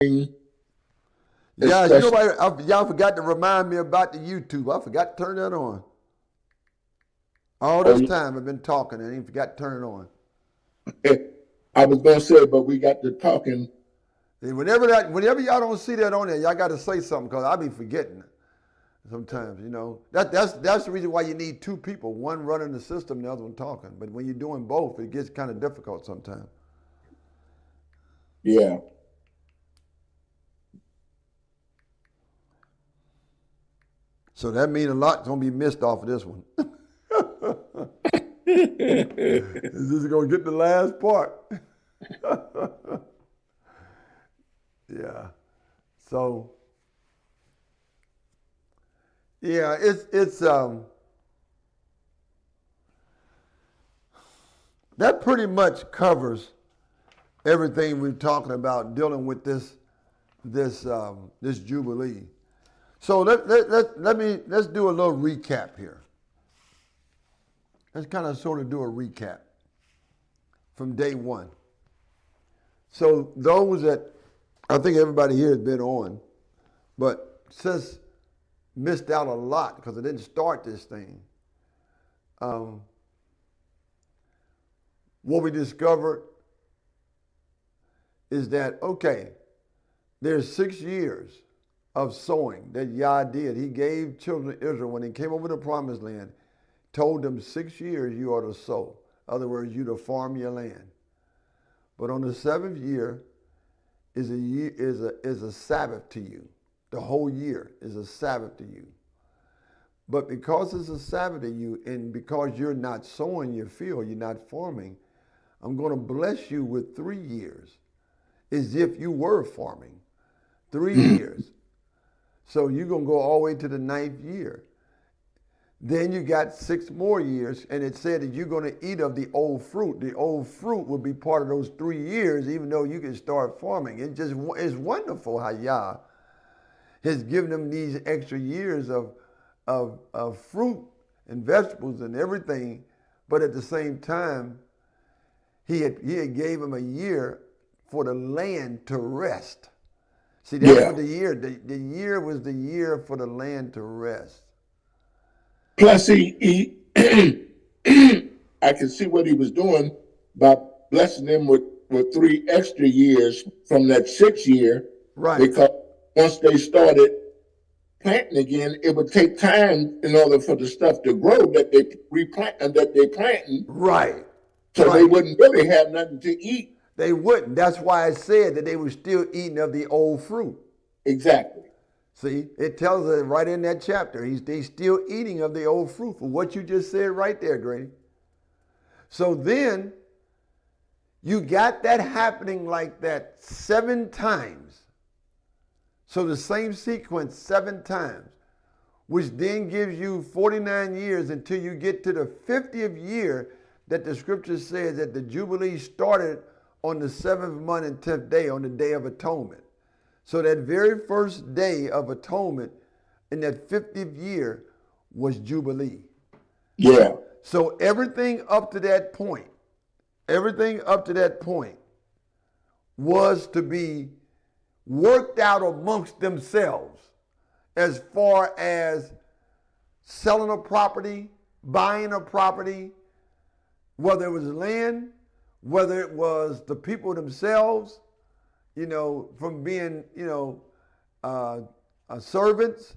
Yeah, you know especially. what? Y'all forgot to remind me about the YouTube. I forgot to turn that on. All Oh, this time I've been talking and I ain't forgot to turn it on. yeah. I was gonna say, but we got to talking. And whenever y'all don't see that on there, y'all got to say something because I be forgetting sometimes. That's the reason why you need two people, one running the system, the other one talking. But when you're doing both, it gets kind of difficult sometimes. Yeah. So that means a lot's gonna be missed off of this one. This is gonna get the last part. Yeah. So yeah, it's that pretty much covers everything we're talking about dealing with this jubilee. So let's do a little recap here. Let's kind of sort of do a recap from day one. So those that I think everybody here has been on, but since missed out a lot because I didn't start this thing. Um, what we discovered is that okay, there's 6 years of sowing that Yah did. He gave children of Israel when they came over the promised land, told them 6 years you are to sow. In other words, you to farm your land. But on the seventh year is a Sabbath to you. The whole year is a Sabbath to you. But because it's a Sabbath to you, and because you're not sowing your field, you're not farming, I'm going to bless you with 3 years, as if you were farming. 3 years. So you're going to go all the way to the ninth year. Then you got 6 more years, and it said that you're going to eat of the old fruit. The old fruit will be part of those 3 years, even though you can start farming. It's wonderful how Yah has given them these extra years of fruit and vegetables and everything, but at the same time, he had gave them a year for the land to rest. See, that's Yeah. what the year was the year for the land to rest. Plus, I can see what he was doing by blessing them with 3 extra years from that 6 year, Right, because once they started planting again, it would take time in order for the stuff to grow that they replant and that they planting, right, so they right. wouldn't really have nothing to eat. They wouldn't. That's why I said that they were still eating of the old fruit. Exactly. See, it tells us right in that chapter, they still eating of the old fruit for what you just said right there, Grady. So then you got that happening like that 7 times. So the same sequence 7 times, which then gives you 49 years until you get to the 50th year that the scripture says that the Jubilee started on the 7th month and 10th day, on the Day of Atonement. So that very first day of atonement in that 50th year was Jubilee. Yeah. So everything up to that point was to be worked out amongst themselves as far as selling a property, buying a property, whether it was land, whether it was the people themselves, from being, servants,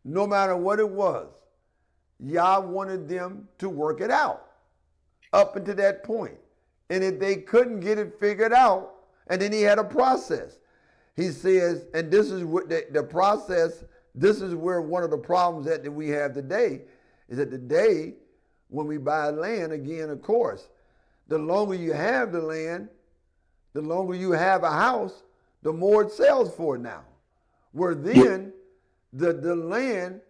no matter what it was, Yah wanted them to work it out up until that point. And if they couldn't get it figured out, and then he had a process. He says, and this is what the process, this is where one of the problems that we have today is that today, when we buy land, again, of course, the longer you have the land, the longer you have a house, the more it sells for now. Where Yeah. then the land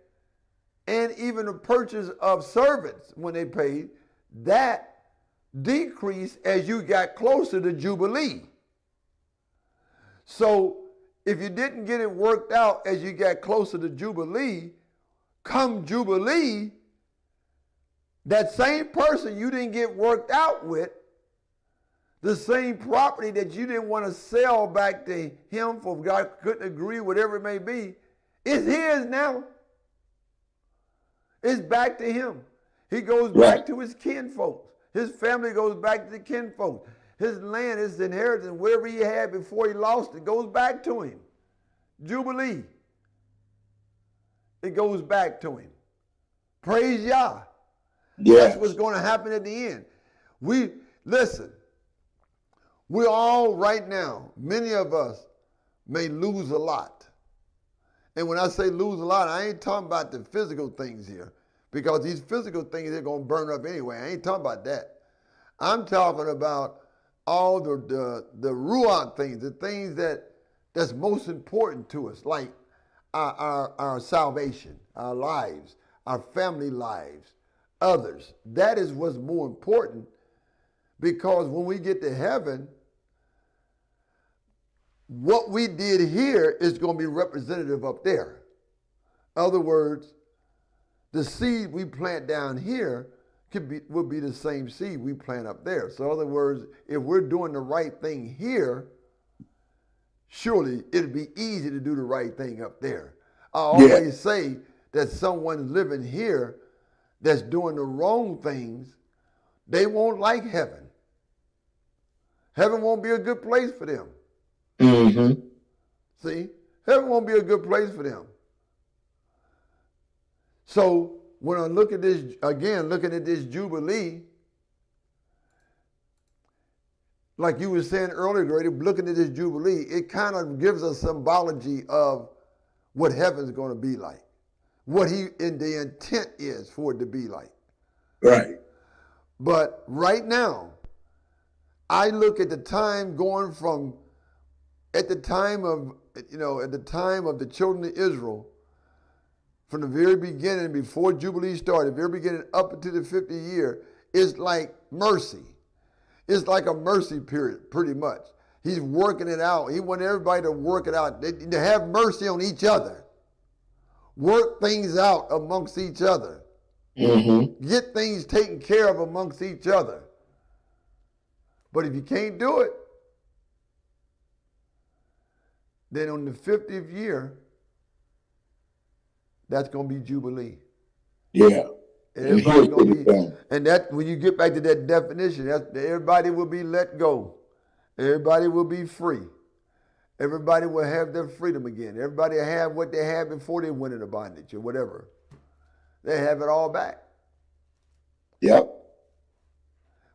and even the purchase of servants when they paid, that decreased as you got closer to Jubilee. So if you didn't get it worked out as you got closer to Jubilee, come Jubilee, that same person you didn't get worked out with, The same property that you didn't want to sell back to him for God couldn't agree, whatever it may be, is his now. It's back to him. He goes back to his kinfolks. His family goes back to the kinfolks. His land, his inheritance, whatever he had before he lost it, goes back to him. Jubilee. It goes back to him. Praise Yah. Yes. That's what's going to happen at the end. Listen, we're all right now, many of us may lose a lot. And when I say lose a lot, I ain't talking about the physical things here, because these physical things are going to burn up anyway. I ain't talking about that. I'm talking about all the ruach things, the things that's most important to us, like our salvation, our lives, our family lives, others. That is what's more important, because when we get to heaven, what we did here is going to be representative up there. In other words, the seed we plant down here will be the same seed we plant up there. So in other words, if we're doing the right thing here, surely it'll be easy to do the right thing up there. I always say that someone living here that's doing the wrong things, they won't like heaven. Heaven won't be a good place for them. Mm-hmm. See, heaven won't be a good place for them. So when I look at this, again, looking at this Jubilee, like you were saying earlier, Grady, looking at this Jubilee, it kind of gives us symbology of what heaven's going to be like, what the intent is for it to be like. Right. But right now, I look at the time going from, at the time of the children of Israel, from the very beginning, before Jubilee started, the very beginning up into the 50th year, is like mercy. It's like a mercy period, pretty much. He's working it out. He wants everybody to work it out, to have mercy on each other. Work things out amongst each other. Mm-hmm. Get things taken care of amongst each other. But if you can't do it, then on the 50th year, that's going to be Jubilee. Yeah. And everybody's going to be, and that, when you get back to that definition, everybody will be let go. Everybody will be free. Everybody will have their freedom again. Everybody will have what they had before they went into bondage or whatever. They have it all back. Yep.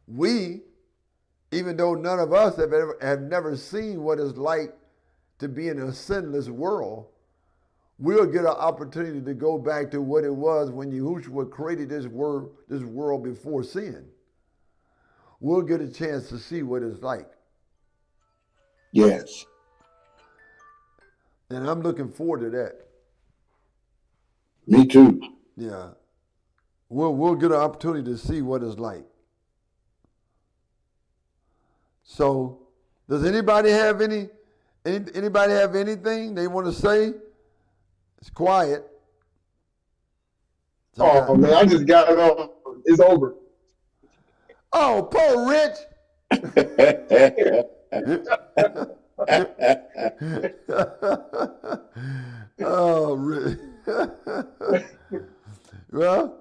We, even though none of us have never seen what it's like to be in a sinless world, we'll get an opportunity to go back to what it was when Yahushua created this world before sin. We'll get a chance to see what it's like. Yes. And I'm looking forward to that. Me too. Yeah. We'll get an opportunity to see what it's like. So, does anybody have anybody have anything they want to say? It's quiet. Oh man, I just got it off. It's over. Oh, poor Rich. Oh, Rich. Well,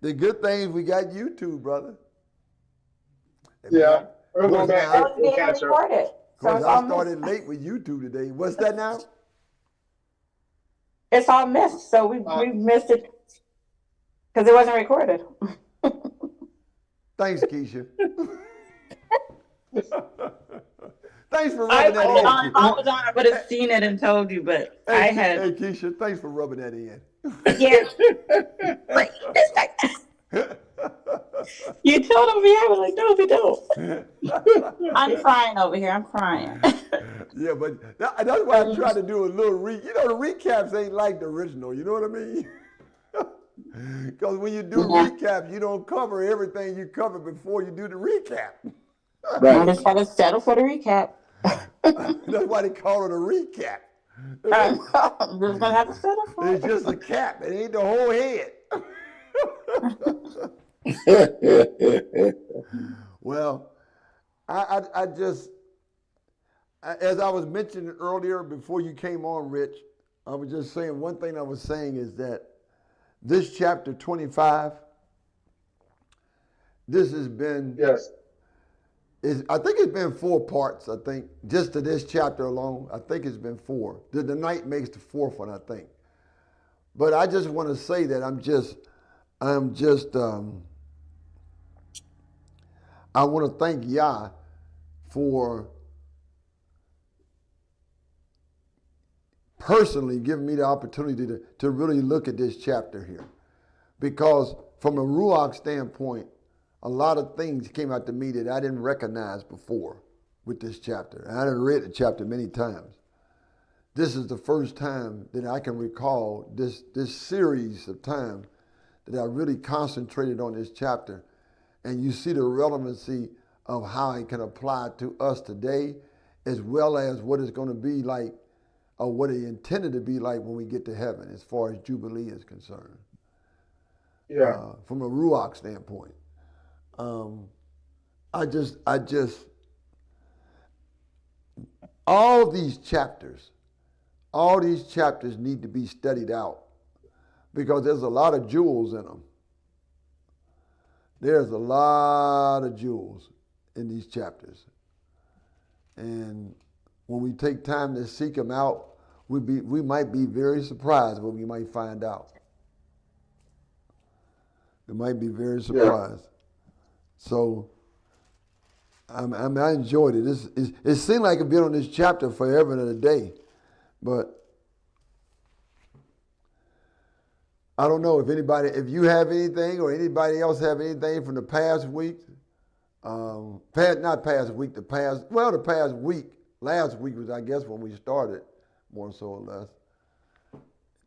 the good thing is we got YouTube, brother. Yeah. We'll go Well, back now, and we'll catch up. Of course, I started late with YouTube today. What's that now? It's all missed, so we missed it because it wasn't recorded. Thanks, Keisha. Thanks for rubbing that in. I was on, I would have seen it and told you, but Hey, I had. Hey, Keisha, thanks for rubbing that in. Yeah. Like, it's like, you told him I was like, no, we don't. I'm crying over here. I'm crying. Yeah, but that's why I'm trying to do a little the recaps ain't like the original. You know what I mean? Because when you do recaps, you don't cover everything you covered before you do the recap. I just had to settle for the recap. That's why they call it a recap. I'm just gonna have to settle for it. It's just a cap. It ain't the whole head. Well, I just, as I was mentioning earlier before you came on, Rich, I was just saying one thing I was saying is that this chapter 25, this has been, Yes. I think it's been 4 parts, I think, just to this chapter alone. I think it's been 4. The night makes the 4th one, I think. But I just want to say that I want to thank Yah for personally giving me the opportunity to really look at this chapter here. Because from a Ruach standpoint, a lot of things came out to me that I didn't recognize before with this chapter. And I done read the chapter many times. This is the first time that I can recall this series of time that I really concentrated on this chapter. And you see the relevancy of how it can apply to us today, as well as what it's going to be like, or what it intended to be like when we get to heaven, as far as Jubilee is concerned. Yeah. From a Ruach standpoint. I just, all these chapters need to be studied out because there's a lot of jewels in them. There's a lot of jewels in these chapters. And when we take time to seek them out, we might be very surprised what we might find out. We might be very surprised. Yeah. So I enjoyed it. It seemed like I've been on this chapter forever and a day, but I don't know if you have anything or anybody else have anything from the past week. The past week. Last week was, I guess, when we started, more so or less.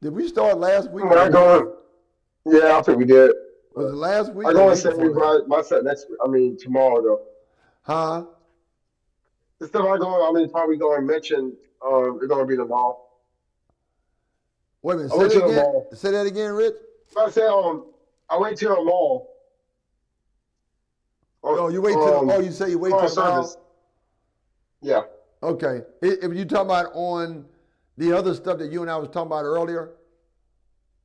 Did we start last week? Yeah, I think we did. Was it last week? I'm going to send you my set tomorrow though. Huh? The stuff probably going to mention, it's going to be tomorrow. Wait a minute, say that again, Rich? I said, I wait till tomorrow. You wait till, you say you wait till tomorrow? Yeah. Okay. If you talking about on the other stuff that you and I was talking about earlier?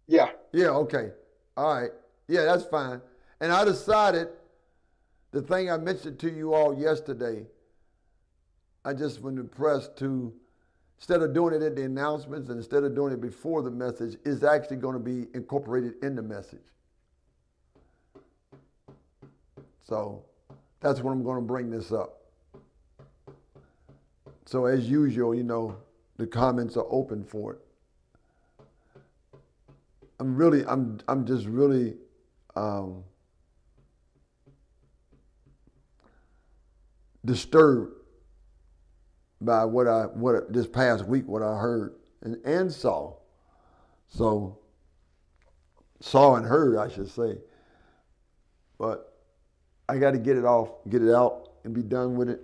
Yeah. Yeah, okay. All right. Yeah, that's fine. And I decided the thing I mentioned to you all yesterday, I just was impressed to, instead of doing it at the announcements and instead of doing it before the message, is actually going to be incorporated in the message. So that's when I'm going to bring this up. So as usual, the comments are open for it. I'm just really disturbed by what this past week, what I heard and saw. So saw and heard, I should say. But I got to get it out, and be done with it,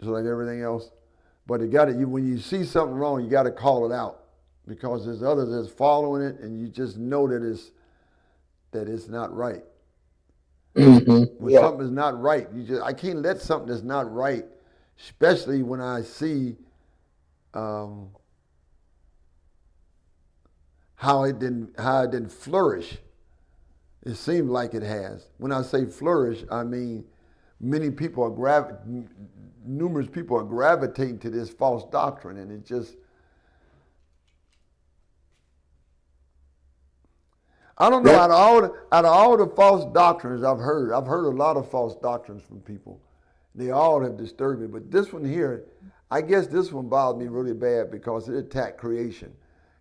just like everything else. But when you see something wrong, you got to call it out, because there's others that's following it, and you just know that it's not right. Mm-hmm. When something is not right, I can't let something that's not right, especially when I see how it didn't flourish. It seems like it has. When I say flourish, I mean numerous people are gravitating to this false doctrine, and it just, I don't know, out of all the false doctrines I've heard a lot of false doctrines from people. They all have disturbed me, but this one here, I guess this one bothered me really bad because it attacked creation.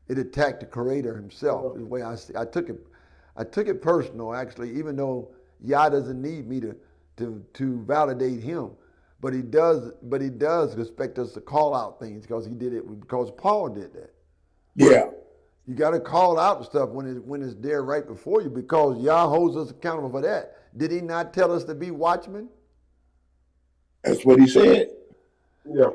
It attacked the Creator Himself. The way I took it personal, actually, even though Yah doesn't need me to validate Him, but He does expect us to call out things because He did it, because Paul did that. Yeah. You got to call out stuff when it's there right before you, because Yah holds us accountable for that. Did He not tell us to be watchmen? That's what He said. Yeah.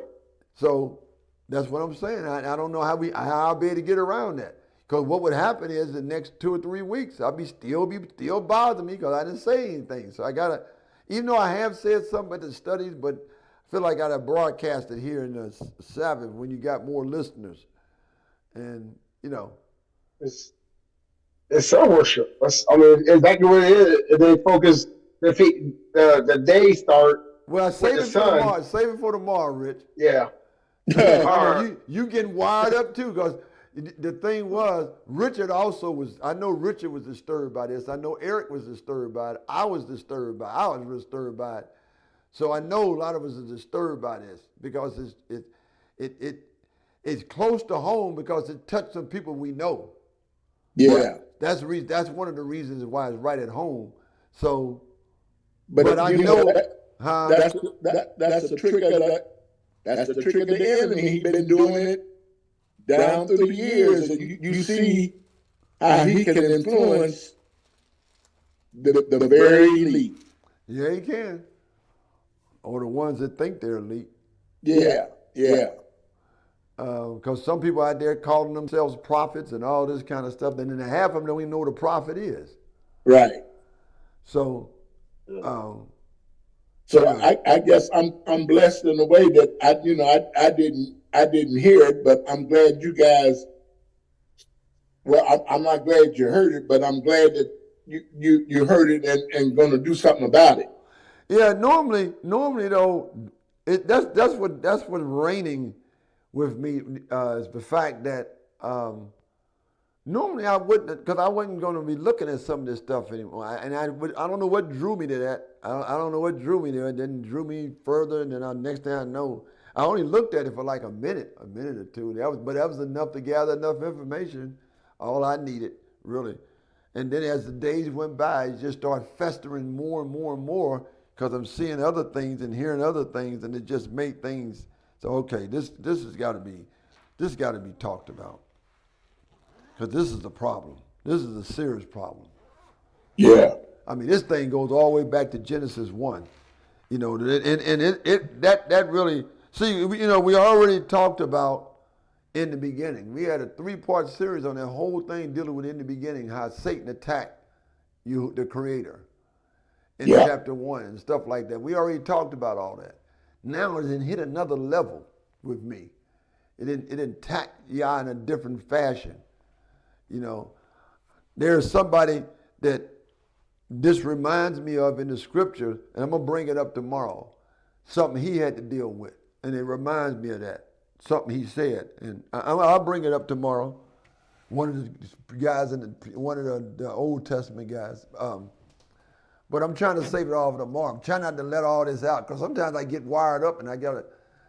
So that's what I'm saying. I don't know how I'll be able to get around that. Because what would happen is the next 2 or 3 weeks, I'll still bothering me because I didn't say anything. So I gotta, even though I have said something at the studies, but feel like I got broadcast it here in the Sabbath when you got more listeners, and It's sun worship. I mean, exactly what it is. They focus the day start well, with save the it for sun. tomorrow. Save it for tomorrow, Rich. Yeah. I know All right. you getting wired up too, because the thing was, Richard also was. I know Richard was disturbed by this. I know Eric was disturbed by it. I was disturbed by it. I was disturbed by it. So I know a lot of us are disturbed by this because it's close to home because it touched some people we know. Yeah. That's the reason. That's one of the reasons why it's right at home. So, But I you know. That's the trick of that's the trick of the enemy. He's been doing it down through the years, and you see how he can influence the very elite. Yeah, he can. Or the ones that think they're elite. Yeah. Because some people out there calling themselves prophets and all this kind of stuff, and then half of them don't even know what a prophet is. Right. So, I guess I'm blessed in a way that I didn't hear it, but I'm glad you guys. Well, I'm not glad you heard it, but I'm glad that you heard it and going to do something about it. yeah, normally though, that's what's reigning with me is the fact that normally I wouldn't, because I wasn't going to be looking at some of this stuff anymore, and I don't know what drew me to that. I don't know what drew me there. It then drew me further, and then next thing I know, I only looked at it for like a minute or two. But that was enough to gather enough information, all I needed really. And then as the days went by, it just started festering more and more and more because I'm seeing other things and hearing other things, and it just made things. So okay, this has got to be talked about, because this is the problem. This is a serious problem. Yeah. I mean, this thing goes all the way back to Genesis 1. And that really, see, we already talked about in the beginning. We had a 3-part series on that whole thing dealing with in the beginning, how Satan attacked you, the Creator, in chapter 1 and stuff like that. We already talked about all that. Now it hit another level with me. It attacked Yah in a different fashion. There's somebody that this reminds me of in the scripture, and I'm going to bring it up tomorrow, something he had to deal with, and it reminds me of that, something he said, and I'll bring it up tomorrow. One of the guys one of the Old Testament guys, but I'm trying to save it all for tomorrow. I'm trying not to let all this out, because sometimes I get wired up and I got it,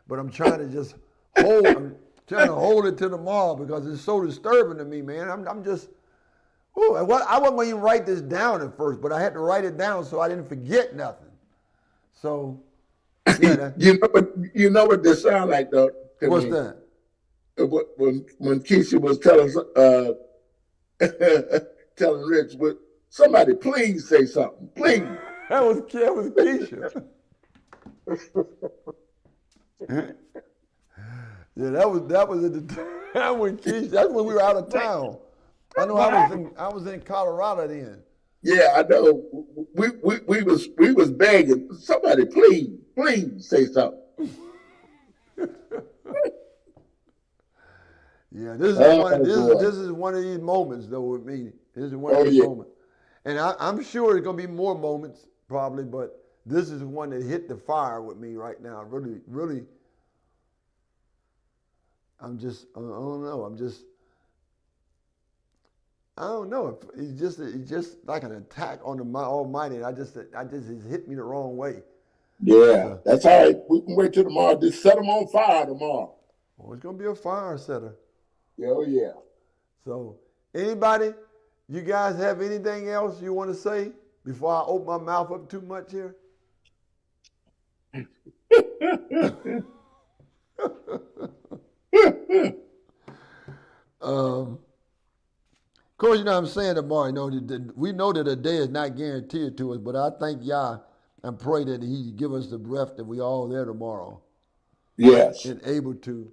but I'm trying to just I'm trying to hold it to tomorrow because it's so disturbing to me, man. I'm just. Ooh, I wasn't going to even write this down at first, but I had to write it down so I didn't forget nothing. So, yeah. you know what this sound like, though? What's that? When Keisha was telling Rich, somebody please say something, please. That was Keisha. Yeah, that was at the time when Keisha. That's when we were out of town. I know I was in Colorado then. Yeah, I know. We was begging somebody, please say something. Yeah, this is one of these moments though with me. This is one of these moments, and I'm sure there's gonna be more moments probably, but this is one that hit the fire with me right now. Really, really. I don't know. I don't know. It's just like an attack on the Almighty. I just it hit me the wrong way. Yeah, that's all right. We can wait till tomorrow. Just set them on fire tomorrow. Oh, it's gonna be a fire setter. Oh yeah. So, anybody, you guys have anything else you want to say before I open my mouth up too much here? Of course, you know what I'm saying tomorrow. We know that a day is not guaranteed to us, but I thank Yah and pray that He give us the breath that we all there tomorrow. Yes. And able to,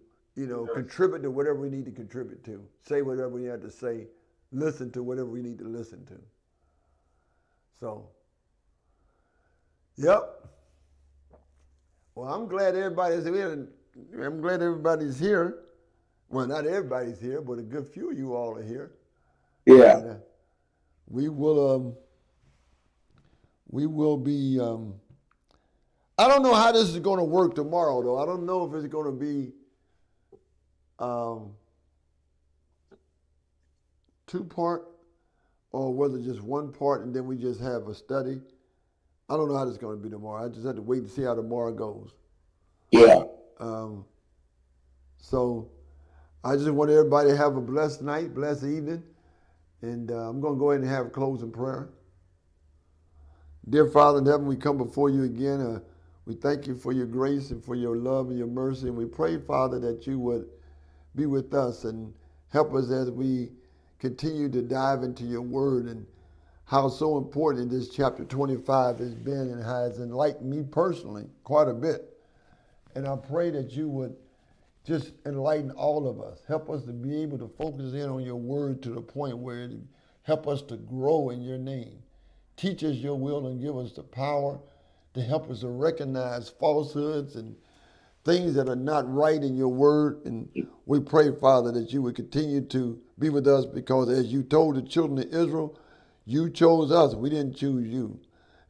contribute to whatever we need to contribute to, say whatever we have to say, listen to whatever we need to listen to. So, yep. Well, I'm glad everybody's here. I'm glad everybody's here. Well, not everybody's here, but a good few of you all are here. Yeah. And, we will be. I don't know how this is going to work tomorrow, though. I don't know if it's going to be two-part or whether just one part and then we just have a study. I don't know how this is going to be tomorrow. I just have to wait and see how tomorrow goes. Yeah. So I just want everybody to have a blessed night, blessed evening. And I'm going to go ahead and have a closing prayer. Dear Father in heaven, we come before you again. We thank you for your grace and for your love and your mercy. And we pray, Father, that you would be with us and help us as we continue to dive into your word and how so important this chapter 25 has been and has enlightened me personally quite a bit. And I pray that you would just enlighten all of us. Help us to be able to focus in on your word to the point where it help us to grow in your name. Teach us your will and give us the power to help us to recognize falsehoods and things that are not right in your word. And we pray, Father, that you would continue to be with us because as you told the children of Israel, you chose us. We didn't choose you.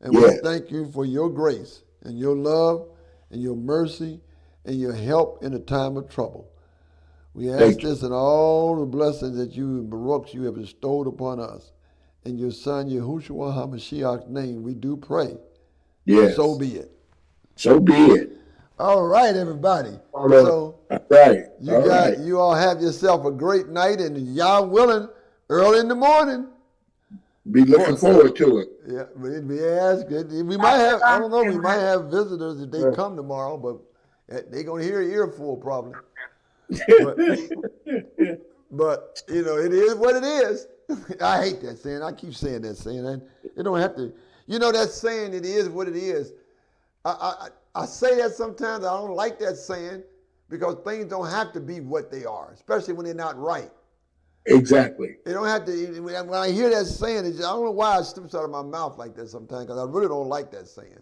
And we thank you for your grace and your love and your mercy and your help in a time of trouble. We ask this in all the blessings that you and Baruch you have bestowed upon us. In your son, Yahushua HaMashiach's name, we do pray. Yes. So be it. So be it. All right, everybody. Amen. So All right. you all have yourself a great night, and Yah willing, early in the morning. Be looking forward to it. Yeah, we ask. We might have. I don't know. We might have visitors if they come tomorrow, but they're gonna hear an earful probably. But you know, it is what it is. I hate that saying. I keep saying that saying, and it don't have to. You know that saying. It is what it is. I say that sometimes. I don't like that saying because things don't have to be what they are, especially when they're not right. Exactly. They don't have to. When I hear that saying, I don't know why it slips out of my mouth like that sometimes because I really don't like that saying.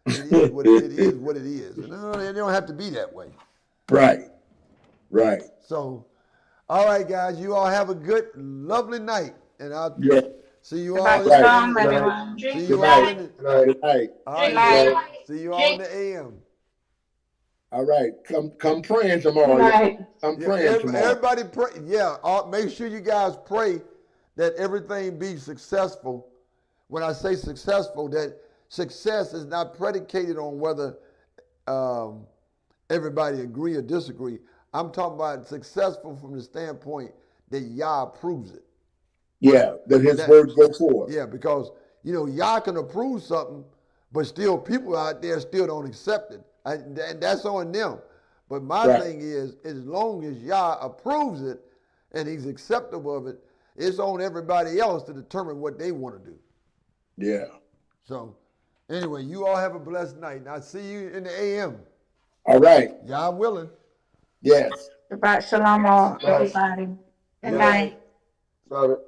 It is what it is. What it is. No, they don't have to be that way. Right. Right. So, all right, guys, you all have a good, lovely night, and I'll see you all. Shalom, everyone. See you all in the, Good night. all right, see you all in the AM. All right. Come praying tomorrow. Come praying tomorrow. Everybody pray. Yeah, make sure you guys pray that everything be successful. When I say successful, that success is not predicated on whether everybody agree or disagree. I'm talking about successful from the standpoint that Yah approves it. Yeah, that his word go forth. Yeah, because, you know, Yah can approve something, but still people out there still don't accept it. And that's on them. But my thing is, as long as Yah approves it and he's acceptable of it, it's on everybody else to determine what they want to do. Yeah. So, anyway, you all have a blessed night. And I'll see you in the AM. All right. Yah willing. Yes. Shabbat shalom, everybody. Good night. Love it.